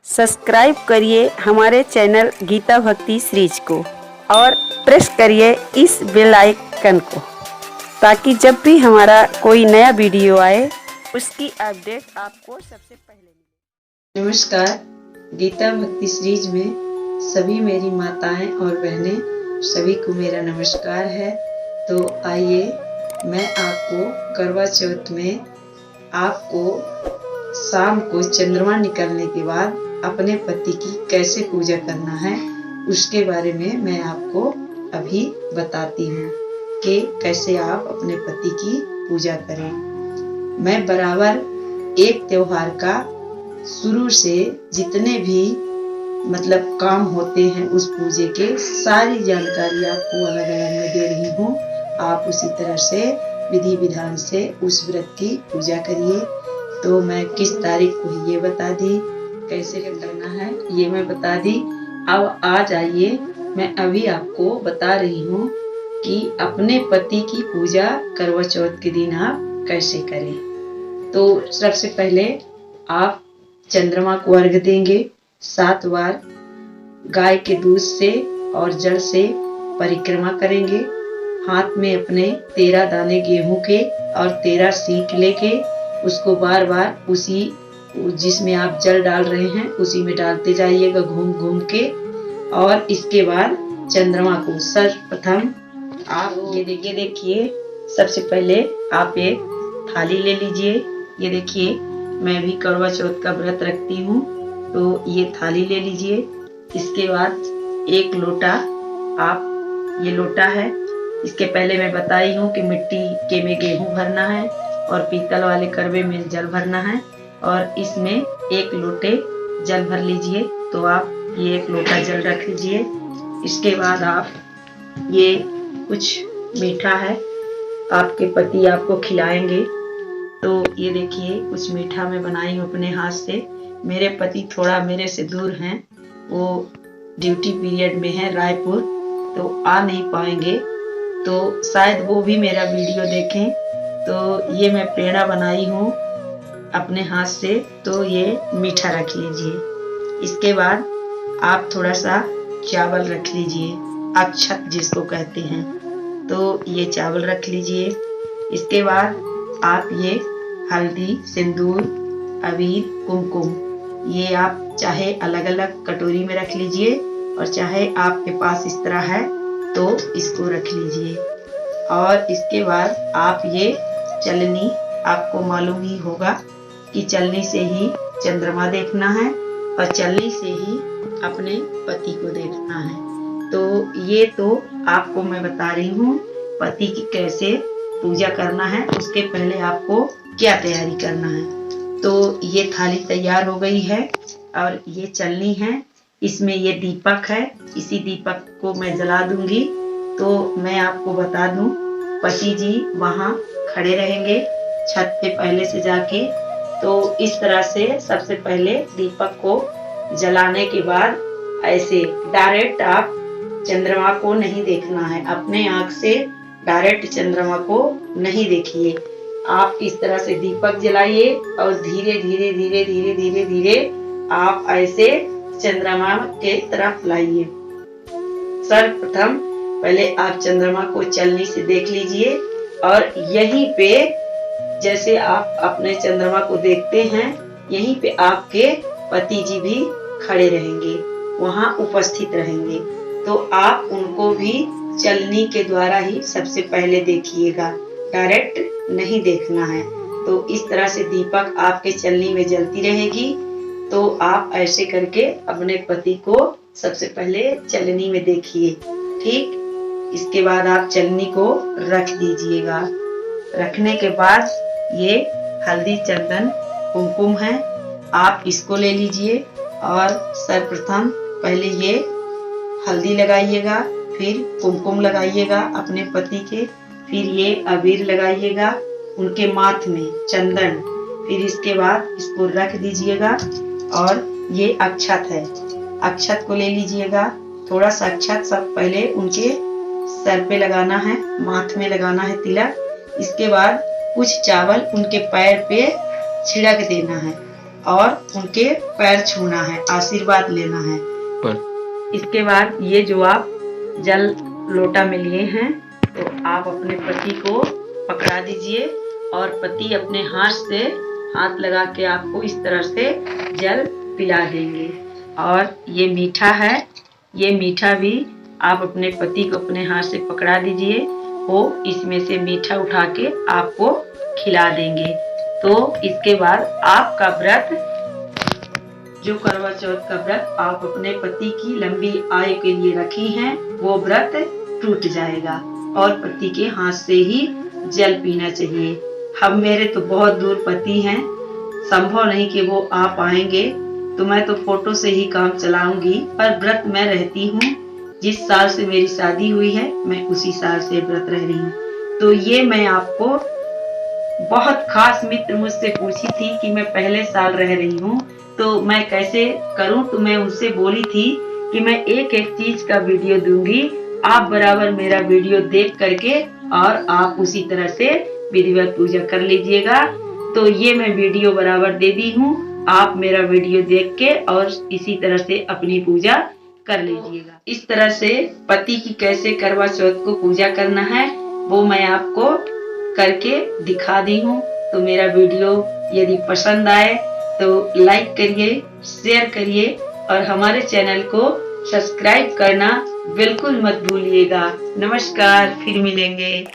Subscribe करिए हमारे channel Gita भक्ति सीरीज को और प्रेस करिए इस बेल आइकन को ताकि जब भी हमारा कोई नया वीडियो आए उसकी अपडेट आपको सबसे पहले मिले। नमस्कार। गीता भक्ति सीरीज में सभी मेरी माताएं और बहनें सभी को मेरा नमस्कार है। तो आइए मैं आपको करवा चौथ में आपको शाम को चंद्रमा निकलने के बाद अपने पति की कैसे पूजा करना है उसके बारे में मैं आपको अभी बताती हूँ कि कैसे आप अपने पति की पूजा करें। मैं बराबर एक त्योहार का शुरू से जितने भी काम होते हैं उस पूजे के सारी जानकारी आपको अलग अलग में दे रही हूँ। आप उसी तरह से विधि विधान से उस व्रत की पूजा करिए। तो मैं किस तारीख को ये बता दी, कैसे करना है ये मैं बता दी। अब आ जाइए, मैं अभी आपको बता रही हूँ कि अपने पति की पूजा करवा चौथ के दिन आप कैसे करें। तो सबसे पहले आप चंद्रमा को अर्घ देंगे 7 बार गाय के दूध से और जल से परिक्रमा करेंगे। हाथ में अपने 13 दाने गेहूं के और 13 सीख लेके उसको बार बार उसी जिसमें आप जल डाल रहे हैं उसी में डालते जाइएगा घूम घूम के। और इसके बाद चंद्रमा को सर्वप्रथम आप ये देखिए सबसे पहले आप एक थाली ले लीजिए। ये देखिए मैं भी करवा चौथ का व्रत रखती हूँ तो ये थाली ले लीजिए। इसके बाद एक लोटा, आप ये लोटा है, इसके पहले मैं बताई हूँ कि मिट्टी के में गेहूं भरना है और पीतल वाले करवे में जल भरना है और इसमें एक लोटे जल भर लीजिए। तो आप ये एक लोटा जल रख लीजिए। इसके बाद आप ये कुछ मीठा है आपके पति आपको खिलाएंगे। तो ये देखिए कुछ मीठा मैं बनाई हूँ अपने हाथ से। मेरे पति थोड़ा मेरे से दूर हैं, वो ड्यूटी पीरियड में है रायपुर, तो आ नहीं पाएंगे, तो शायद वो भी मेरा वीडियो देखें। तो ये मैं पेड़ा बनाई हूँ अपने हाथ से। तो ये मीठा रख लीजिए। इसके बाद आप थोड़ा सा चावल रख लीजिए, अक्षत जिसको कहते हैं, तो ये चावल रख लीजिए। इसके बाद आप ये हल्दी, सिंदूर, अबीर, कुमकुम ये आप चाहे अलग अलग कटोरी में रख लीजिए और चाहे आपके पास इस तरह है तो इसको रख लीजिए। और इसके बाद आप ये चलनी, आपको मालूम ही होगा कि चलनी से ही चंद्रमा देखना है और चलनी से ही अपने पति को देखना है। तो ये तो आपको मैं बता रही हूँ पति की कैसे पूजा करना है, उसके पहले आपको क्या तैयारी करना है। तो ये थाली तैयार हो गई है और ये चलनी है, इसमें ये दीपक है, इसी दीपक को मैं जला दूंगी। तो मैं आपको बता दूं पति जी वहाँ खड़े रहेंगे छत पे पहले से जाके। तो इस तरह से सबसे पहले दीपक को जलाने के बाद ऐसे डायरेक्ट आप चंद्रमा को नहीं देखना है, अपने आँख से डायरेक्ट चंद्रमा को नहीं देखिए। आप इस तरह से दीपक जलाइए और धीरे धीरे धीरे धीरे धीरे धीरे आप ऐसे चंद्रमा के तरफ लाइए। सर्वप्रथम पहले आप चंद्रमा को चलनी से देख लीजिए और यहीं पे जैसे आप अपने चंद्रमा को देखते हैं यहीं पे आपके पति जी भी खड़े रहेंगे, वहां उपस्थित रहेंगे। तो आप उनको भी चलनी के द्वारा ही सबसे पहले देखिएगा, डायरेक्ट नहीं देखना है। तो इस तरह से दीपक आपके चलनी में जलती रहेगी। तो आप ऐसे करके अपने पति को सबसे पहले चलनी में देखिए, ठीक। इसके बाद आप चलनी को रख दीजिएगा। रखने के बाद ये हल्दी, चंदन, कुमकुम है, आप इसको ले लीजिए और सर्वप्रथम पहले ये हल्दी लगाइएगा, फिर कुमकुम लगाइएगा अपने पति के, फिर ये अबीर लगाइएगा उनके माथ में, चंदन, फिर इसके बाद इसको रख दीजिएगा। और ये अक्षत है, अक्षत को ले लीजिएगा। थोड़ा सा अक्षत सब पहले उनके सर पे लगाना है, माथ में लगाना है तिलक। इसके बाद कुछ चावल उनके पैर पे छिड़क देना है। और उनके पैर छूना है, आशीर्वाद लेना है। इसके बाद ये जो आप जल लोटा में लिए हैं तो आप अपने पति को पकड़ा दीजिए और पति अपने हाथ लगा के आपको इस तरह से जल पिला देंगे। और ये मीठा है, ये मीठा भी आप अपने पति को अपने हाथ से पकड़ा दीजिए, वो इसमें से मीठा उठा के आपको खिला देंगे। तो इसके बाद आपका व्रत, जो करवा चौथ का व्रत आप अपने पति की लंबी आयु के लिए रखी हैं, वो व्रत टूट जाएगा और पति के हाथ से ही जल पीना चाहिए। हम मेरे तो बहुत दूर पति हैं, संभव नहीं कि वो आ पाएंगे, तो मैं तो फोटो से ही काम चलाऊंगी, पर व्रत मैं रहती हूँ। जिस साल से मेरी शादी हुई है मैं उसी साल से व्रत रह रही हूँ। तो ये मैं आपको, बहुत खास मित्र मुझसे पूछी थी कि मैं पहले साल रह रही हूँ तो मैं कैसे करूं, तो मैं उनसे बोली थी कि मैं एक एक चीज का वीडियो दूंगी, आप बराबर मेरा वीडियो देख करके और आप उसी तरह से विधिवत पूजा कर लीजिएगा। तो ये मैं वीडियो बराबर दे दी हूँ, आप मेरा वीडियो देख के और इसी तरह से अपनी पूजा कर लीजिएगा। इस तरह से पति की कैसे करवा चौथ को पूजा करना है वो मैं आपको करके दिखा दी हूँ। तो मेरा वीडियो यदि पसंद आए तो लाइक करिए, शेयर करिए और हमारे चैनल को सब्सक्राइब करना बिल्कुल मत भूलिएगा। नमस्कार, फिर मिलेंगे।